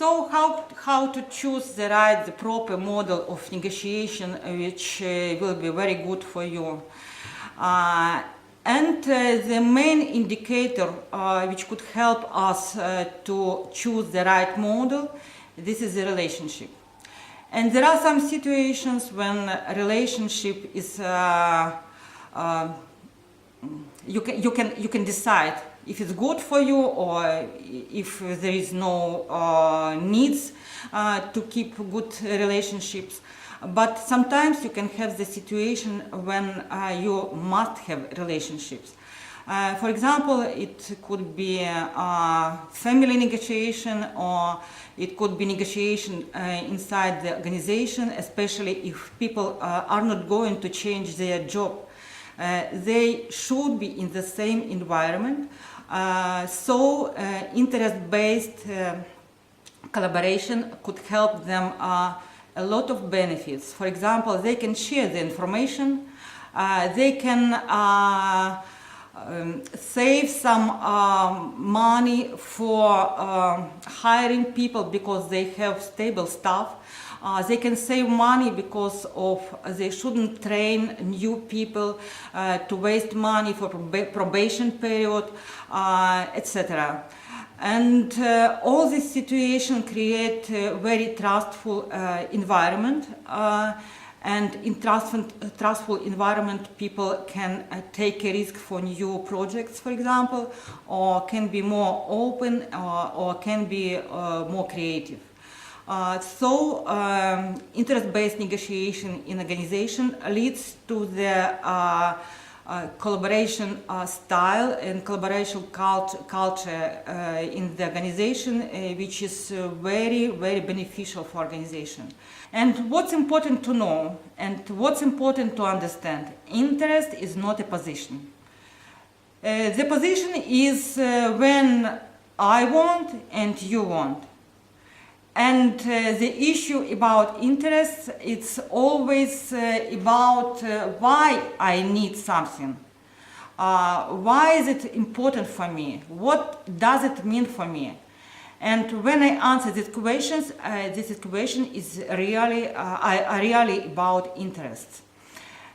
So how to choose the proper model of negotiation which will be very good for you. The main indicator which could help us to choose the right model, this is the relationship. And there are some situations when a relationship is you can decide if it's good for you or if there is no needs to keep good relationships. But sometimes you can have the situation when you must have relationships. For example, it could be family negotiation, or it could be negotiation inside the organization, especially if people are not going to change their job. They should be in the same environment. So interest-based collaboration could help them a lot of benefits. For example, they can share the information, they can save some money for hiring people because they have stable staff. They can save money because of they shouldn't train new people to waste money for probation period, etc. And all this situation create a very trustful environment. And in trustful environment, people can take a risk for new projects, for example, or can be more open, or can be more creative. So interest-based negotiation in organization leads to the collaboration style and collaboration culture in the organization, which is very, very beneficial for organization. And what's important to know and what's important to understand, interest is not a position. The position is when I want and you want. And the issue about interest, it's always about why I need something. Why is it important for me? What does it mean for me? And when I answer these questions, this question is really, really about interests.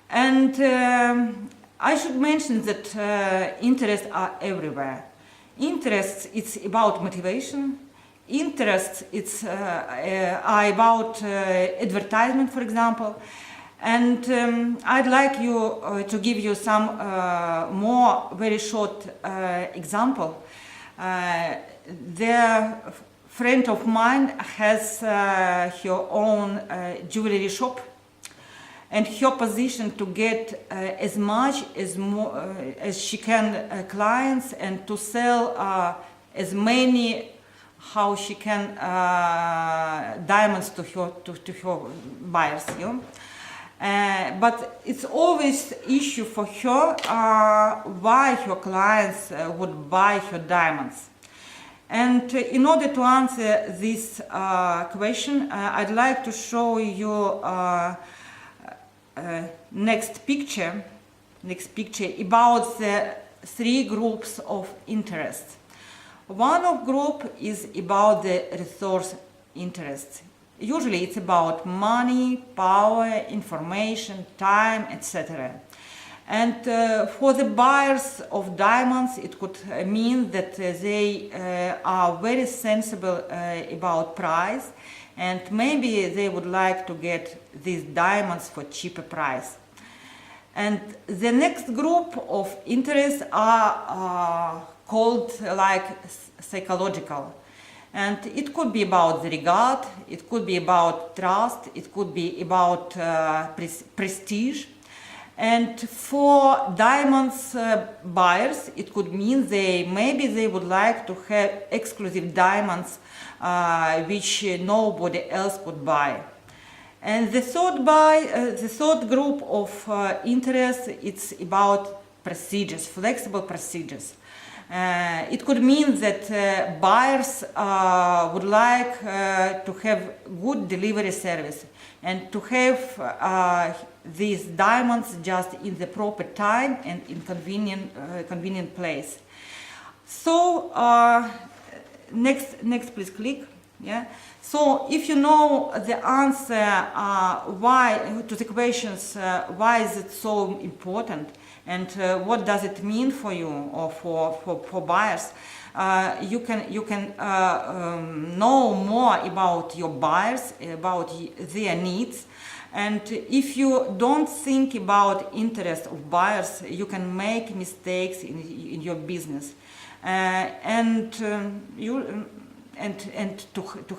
And I should mention that interests are everywhere. Interests, it's about motivation. Interests, it's about advertisement, for example. And I'd like you to give you some more very short example. The friend of mine has her own jewelry shop, and her position to get as much as she can clients and to sell as many how she can diamonds to her buyers. You know? But it's always issue for her why her clients would buy her diamonds. And in order to answer this question, I'd like to show you next picture about the three groups of interest. One of group is about the resource interests. Usually it's about money, power, information, time, etc. And for the buyers of diamonds, it could mean that they are very sensible about price, and maybe they would like to get these diamonds for cheaper price. And the next group of interests are called like psychological. And it could be about the regard, it could be about trust, it could be about prestige. And for diamonds buyers, it could mean maybe they would like to have exclusive diamonds which nobody else could buy. And the third group of interests, it's about procedures, flexible procedures. It could mean that buyers would like to have good delivery service and to have these diamonds just in the proper time and in convenient place. So next please click. Yeah. So if you know the answer why to the questions why is it so important and what does it mean for you or for buyers, you can know more about your buyers, about their needs. And if you don't think about interest of buyers, you can make mistakes in your business, and to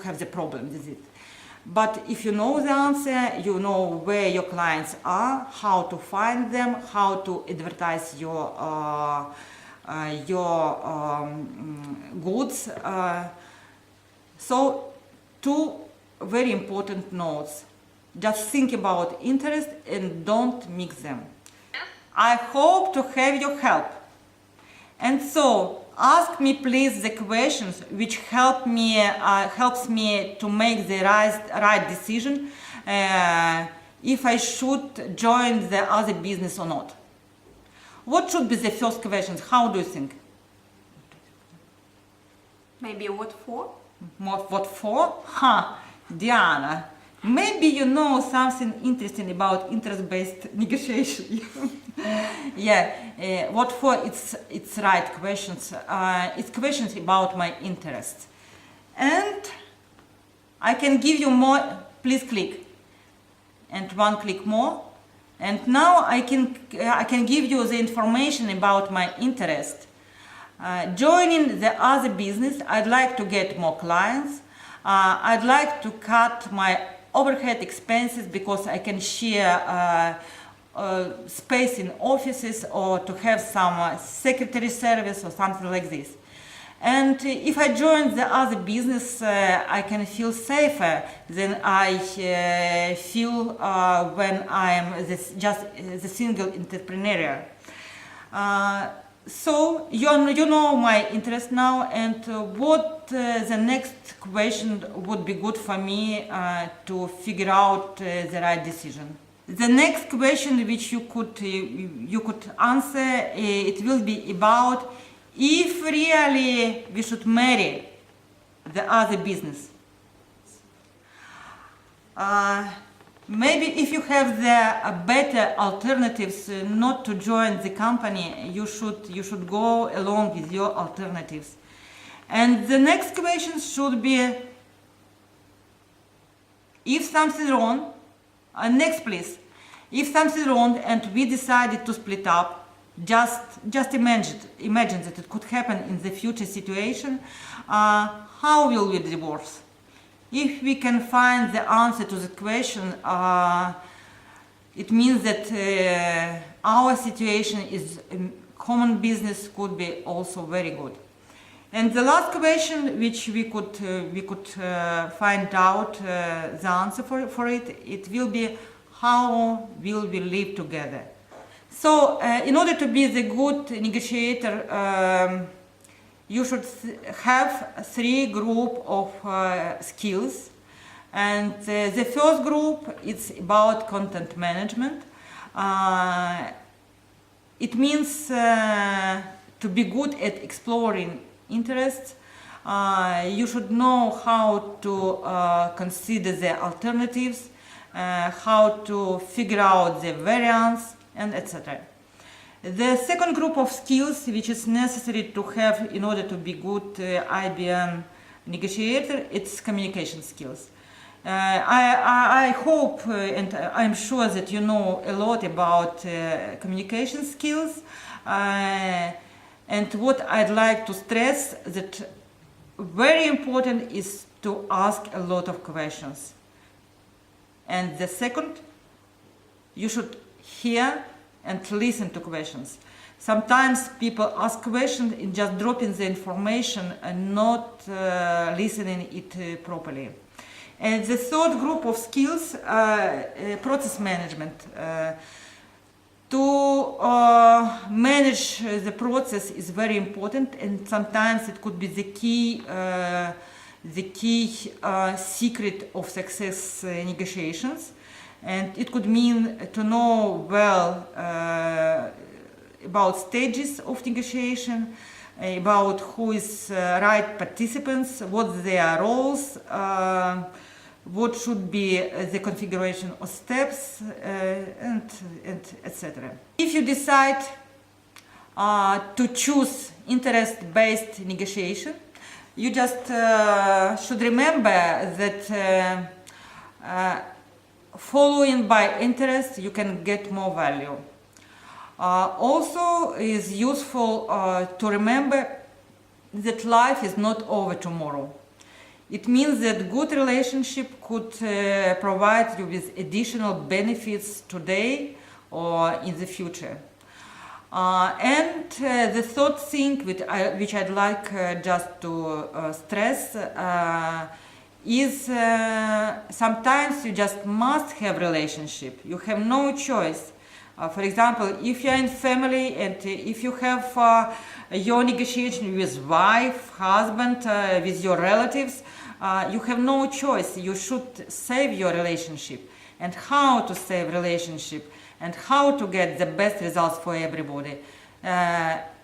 have the problem with it. But if you know the answer, you know where your clients are, how to find them, how to advertise your goods. So two very important notes. Just think about interest and don't mix them. I hope to have your help. And so ask me please the questions which helps me to make the right decision if I should join the other business or not. What should be the first questions? How do you think? Maybe what for? What for? Diana, maybe you know something interesting about interest-based negotiation. Yeah, what for? It's right questions. It's questions about my interests, and I can give you more. Please click, and one click more, and now I can give you the information about my interest. Joining the other business, I'd like to get more clients. I'd like to cut my overhead expenses because I can share space in offices or to have some secretary service or something like this. And if I join the other business, I can feel safer than I feel when I am just the single entrepreneur. So you know my interest now, and what the next question would be good for me to figure out the right decision. The next question which you could answer, it will be about if really we should marry the other business. Maybe if you have the better alternatives not to join the company, you should go along with your alternatives. And the next question should be if something wrong. Next please. If something wrong and we decided to split up, just imagine that it could happen in the future situation. How will we divorce? If we can find the answer to the question, it means that our situation is common business could be also very good. And the last question, which we could find out the answer for it, it will be how will we live together. So, in order to be the good negotiator, you should have three groups of skills, and the first group is about content management. It means to be good at exploring interests. You should know how to consider the alternatives, how to figure out the variance, and etc. The second group of skills which is necessary to have in order to be good IBM negotiator, it's communication skills. I hope and I'm sure that you know a lot about communication skills, and what I'd like to stress that very important is to ask a lot of questions. And the second, you should hear and listen to questions. Sometimes people ask questions and just dropping the information and not listening it properly. And the third group of skills, process management. To manage the process is very important, and sometimes it could be the key secret of success negotiations. And it could mean to know well about stages of negotiation, about who is right participants, what their roles, what should be the configuration of steps, and etc. If you decide to choose interest-based negotiation, you just should remember that following by interest you can get more value. Also is useful to remember that life is not over tomorrow. It means that good relationship could provide you with additional benefits today or in the future. And the third thing which I'd like just to stress is sometimes you just must have relationship. You have no choice. For example, if you're in family and if you have your negotiation with wife, husband, with your relatives, you have no choice. You should save your relationship. And how to save relationship and how to get the best results for everybody.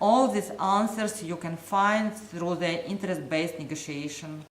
All these answers you can find through the interest-based negotiation.